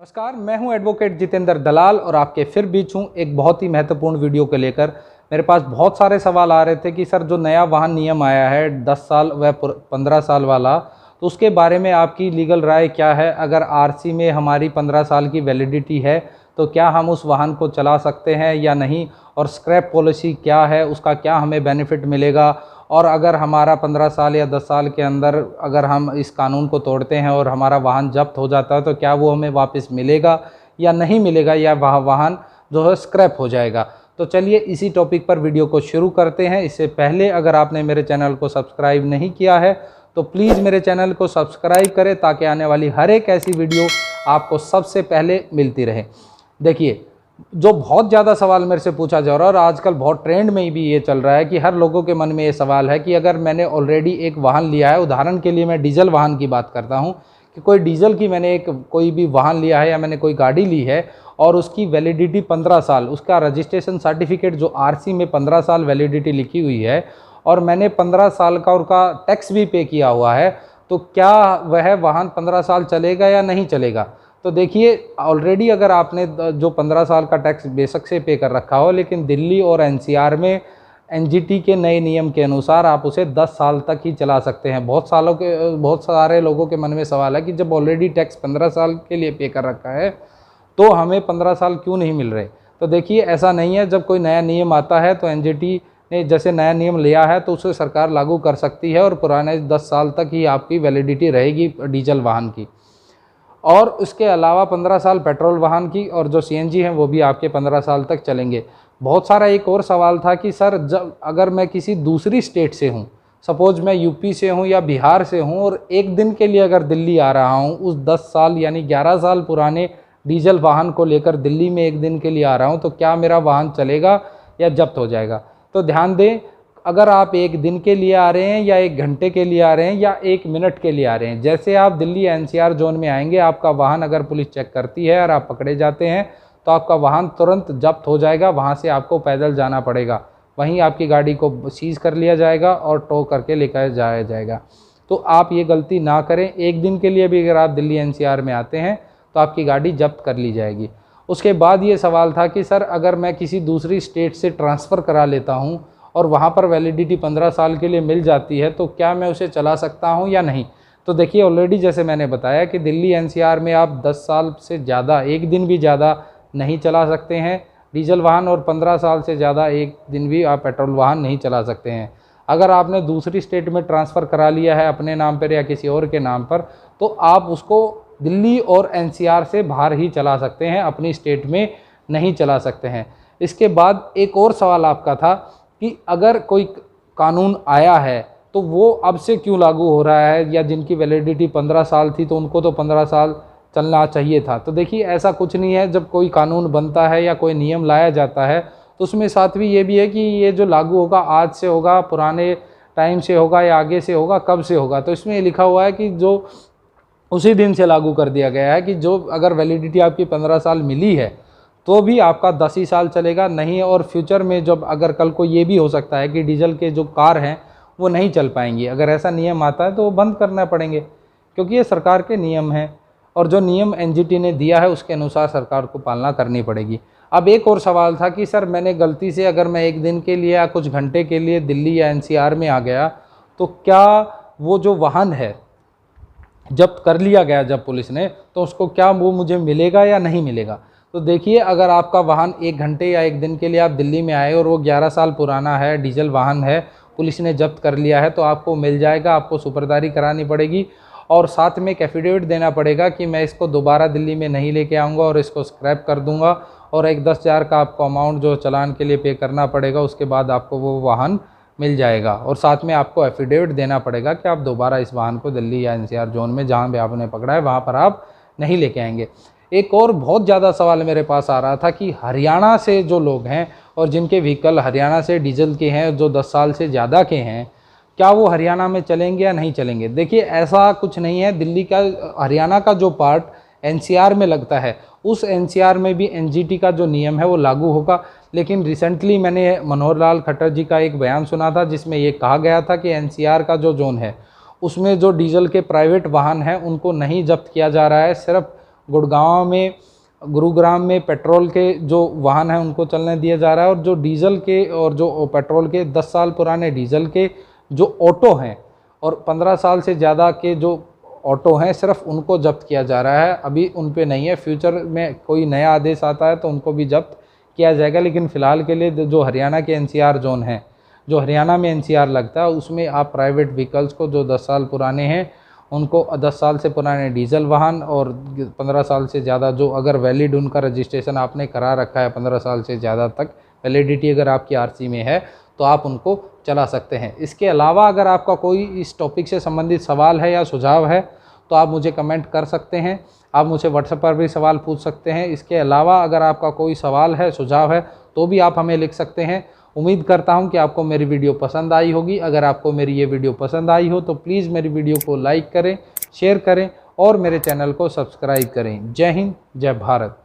नमस्कार, मैं हूं एडवोकेट जितेंद्र दलाल और आपके फिर बीच हूं एक बहुत ही महत्वपूर्ण वीडियो को लेकर। मेरे पास बहुत सारे सवाल आ रहे थे कि सर जो नया वाहन नियम आया है 10 साल व 15 साल वाला, तो उसके बारे में आपकी लीगल राय क्या है। अगर आरसी में हमारी 15 साल की वैलिडिटी है तो क्या हम उस वाहन को चला सकते हैं या नहीं, और स्क्रैप पॉलिसी क्या है, उसका क्या हमें बेनिफिट मिलेगा। और अगर हमारा 15 साल या 10 साल के अंदर अगर हम इस कानून को तोड़ते हैं और हमारा वाहन जब्त हो जाता है तो क्या वो हमें वापस मिलेगा या नहीं मिलेगा, या वह वाहन जो है स्क्रैप हो जाएगा। तो चलिए इसी टॉपिक पर वीडियो को शुरू करते हैं। इससे पहले अगर आपने मेरे चैनल को सब्सक्राइब नहीं किया है तो प्लीज़ मेरे चैनल को सब्सक्राइब करें ताकि आने वाली हर एक ऐसी वीडियो आपको सबसे पहले मिलती रहे। देखिए, जो बहुत ज़्यादा सवाल मेरे से पूछा जा रहा है और आजकल बहुत ट्रेंड में भी ये चल रहा है कि हर लोगों के मन में ये सवाल है कि अगर मैंने ऑलरेडी एक वाहन लिया है, उदाहरण के लिए मैं डीजल वाहन की बात करता हूँ कि कोई डीजल की मैंने कोई भी वाहन लिया है या मैंने कोई गाड़ी ली है और उसकी वैलिडिटी 15 साल, उसका रजिस्ट्रेशन सर्टिफिकेट जो आरसी में 15 साल वैलिडिटी लिखी हुई है और मैंने 15 साल का उसका टैक्स भी पे किया हुआ है, तो क्या वह वाहन 15 साल चलेगा या नहीं चलेगा। तो देखिए, ऑलरेडी अगर आपने जो 15 साल का टैक्स बेशक से पे कर रखा हो, लेकिन दिल्ली और एनसीआर में एनजीटी के नए नियम के अनुसार आप उसे 10 साल तक ही चला सकते हैं। बहुत सारे लोगों के मन में सवाल है कि जब ऑलरेडी टैक्स 15 साल के लिए पे कर रखा है तो हमें 15 साल क्यों नहीं मिल रहे। तो देखिए, ऐसा नहीं है। जब कोई नया नियम आता है तो एनजीटी ने जैसे नया नियम लिया है तो उसे सरकार लागू कर सकती है और पुराने 10 साल तक ही आपकी वैलिडिटी रहेगी डीजल वाहन की। और उसके अलावा 15 साल पेट्रोल वाहन की, और जो सीएनजी हैं वो भी आपके 15 साल तक चलेंगे। बहुत सारा एक और सवाल था कि सर जब अगर मैं किसी दूसरी स्टेट से हूँ, सपोज मैं यूपी से हूँ या बिहार से हूँ और एक दिन के लिए अगर दिल्ली आ रहा हूँ, उस 10 साल यानी 11 साल पुराने डीजल वाहन को लेकर दिल्ली में एक दिन के लिए आ रहा हूँ, तो क्या मेरा वाहन चलेगा या जब्त हो जाएगा। तो ध्यान दें, अगर आप एक दिन के लिए आ रहे हैं या एक घंटे के लिए आ रहे हैं या एक मिनट के लिए आ रहे हैं, जैसे आप दिल्ली एनसीआर जोन में आएंगे, आपका वाहन अगर पुलिस चेक करती है और आप पकड़े जाते हैं तो आपका वाहन तुरंत जब्त हो जाएगा। वहाँ से आपको पैदल जाना पड़ेगा, वहीं आपकी गाड़ी को सीज कर लिया जाएगा और टो करके लेकर जाया जाएगा। तो आप ये गलती ना करें। एक दिन के लिए भी अगर आप दिल्ली एनसीआर में आते हैं तो आपकी गाड़ी जब्त कर ली जाएगी। उसके बाद ये सवाल था कि सर अगर मैं किसी दूसरी स्टेट से ट्रांसफ़र करा लेता हूँ और वहाँ पर वैलिडिटी 15 साल के लिए मिल जाती है तो क्या मैं उसे चला सकता हूँ या नहीं। तो देखिए, ऑलरेडी जैसे मैंने बताया कि दिल्ली एनसीआर में आप 10 साल से ज़्यादा एक दिन भी ज़्यादा नहीं चला सकते हैं डीजल वाहन, और 15 साल से ज़्यादा एक दिन भी आप पेट्रोल वाहन नहीं चला सकते हैं। अगर आपने दूसरी स्टेट में ट्रांसफ़र करा लिया है अपने नाम पर या किसी और के नाम पर, तो आप उसको दिल्ली और एनसीआर से बाहर ही चला सकते हैं, अपनी स्टेट में नहीं चला सकते हैं। इसके बाद एक और सवाल आपका था कि अगर कोई कानून आया है तो वो अब से क्यों लागू हो रहा है, या जिनकी वैलिडिटी 15 साल थी तो उनको तो 15 साल चलना चाहिए था। तो देखिए, ऐसा कुछ नहीं है। जब कोई कानून बनता है या कोई नियम लाया जाता है तो उसमें साथ भी ये भी है कि ये जो लागू होगा आज से होगा, पुराने टाइम से होगा या आगे से होगा, कब से होगा। तो इसमें लिखा हुआ है कि जो उसी दिन से लागू कर दिया गया है कि जो अगर वैलिडिटी आपकी 15 साल मिली है तो भी आपका 10 ही साल चलेगा नहीं। और फ्यूचर में जब अगर कल को ये भी हो सकता है कि डीजल के जो कार हैं वो नहीं चल पाएंगी, अगर ऐसा नियम आता है तो वो बंद करना पड़ेंगे, क्योंकि ये सरकार के नियम हैं और जो नियम एनजीटी ने दिया है उसके अनुसार सरकार को पालना करनी पड़ेगी। अब एक और सवाल था कि सर मैंने गलती से अगर मैं एक दिन के लिए या कुछ घंटे के लिए दिल्ली या एनसीआर में आ गया तो क्या वो जो वाहन है जब्त कर लिया गया जब पुलिस ने, तो उसको क्या वो मुझे मिलेगा या नहीं मिलेगा। तो देखिए, अगर आपका वाहन एक घंटे या एक दिन के लिए आप दिल्ली में आए और वो 11 साल पुराना है, डीजल वाहन है, पुलिस ने जब्त कर लिया है, तो आपको मिल जाएगा। आपको सुपुर्दारी करानी पड़ेगी और साथ में एक एफिडेविट देना पड़ेगा कि मैं इसको दोबारा दिल्ली में नहीं लेके आऊँगा और इसको स्क्रैप कर दूँगा, और एक 10,000 का आपको अमाउंट जो चालान के लिए पे करना पड़ेगा। उसके बाद आपको वो वाहन मिल जाएगा और साथ में आपको एफिडेविट देना पड़ेगा कि आप दोबारा इस वाहन को दिल्ली या एनसीआर जोन में जहाँ भी आपने पकड़ा है वहाँ पर आप नहीं लेके आएंगे। एक और बहुत ज़्यादा सवाल मेरे पास आ रहा था कि हरियाणा से जो लोग हैं और जिनके व्हीकल हरियाणा से डीजल के हैं, जो 10 साल से ज़्यादा के हैं, क्या वो हरियाणा में चलेंगे या नहीं चलेंगे। देखिए, ऐसा कुछ नहीं है। दिल्ली का हरियाणा का जो पार्ट एनसीआर में लगता है, उस एनसीआर में भी एनजीटी का जो नियम है वो लागू होगा। लेकिन रिसेंटली मैंने मनोहर लाल खट्टर जी का एक बयान सुना था जिसमें ये कहा गया था कि एनसीआर का जो जोन है उसमें जो डीजल के प्राइवेट वाहन हैं उनको नहीं जब्त किया जा रहा है, सिर्फ गुड़गांव में, गुरुग्राम में पेट्रोल के जो वाहन हैं उनको चलने दिया जा रहा है, और जो डीजल के और जो पेट्रोल के 10 साल पुराने डीजल के जो ऑटो हैं और 15 साल से ज़्यादा के जो ऑटो हैं सिर्फ उनको जब्त किया जा रहा है। अभी उन पे नहीं है, फ्यूचर में कोई नया आदेश आता है तो उनको भी जब्त किया जाएगा। लेकिन फ़िलहाल के लिए जो हरियाणा के एनसीआर जोन है, जो हरियाणा में एनसीआर लगता है, उसमें आप प्राइवेट व्हीकल्स को जो 10 साल पुराने हैं उनको 10 साल से पुराने डीजल वाहन और 15 साल से ज़्यादा जो अगर वैलिड उनका रजिस्ट्रेशन आपने करा रखा है 15 साल से ज़्यादा तक वैलिडिटी अगर आपकी आरसी में है तो आप उनको चला सकते हैं। इसके अलावा अगर आपका कोई इस टॉपिक से संबंधित सवाल है या सुझाव है तो आप मुझे कमेंट कर सकते हैं, आप मुझे व्हाट्सएप पर भी सवाल पूछ सकते हैं। इसके अलावा अगर आपका कोई सवाल है, सुझाव है तो भी आप हमें लिख सकते हैं। उम्मीद करता हूं कि आपको मेरी वीडियो पसंद आई होगी। अगर आपको मेरी ये वीडियो पसंद आई हो तो प्लीज़ मेरी वीडियो को लाइक करें, शेयर करें और मेरे चैनल को सब्सक्राइब करें। जय हिंद, जय भारत।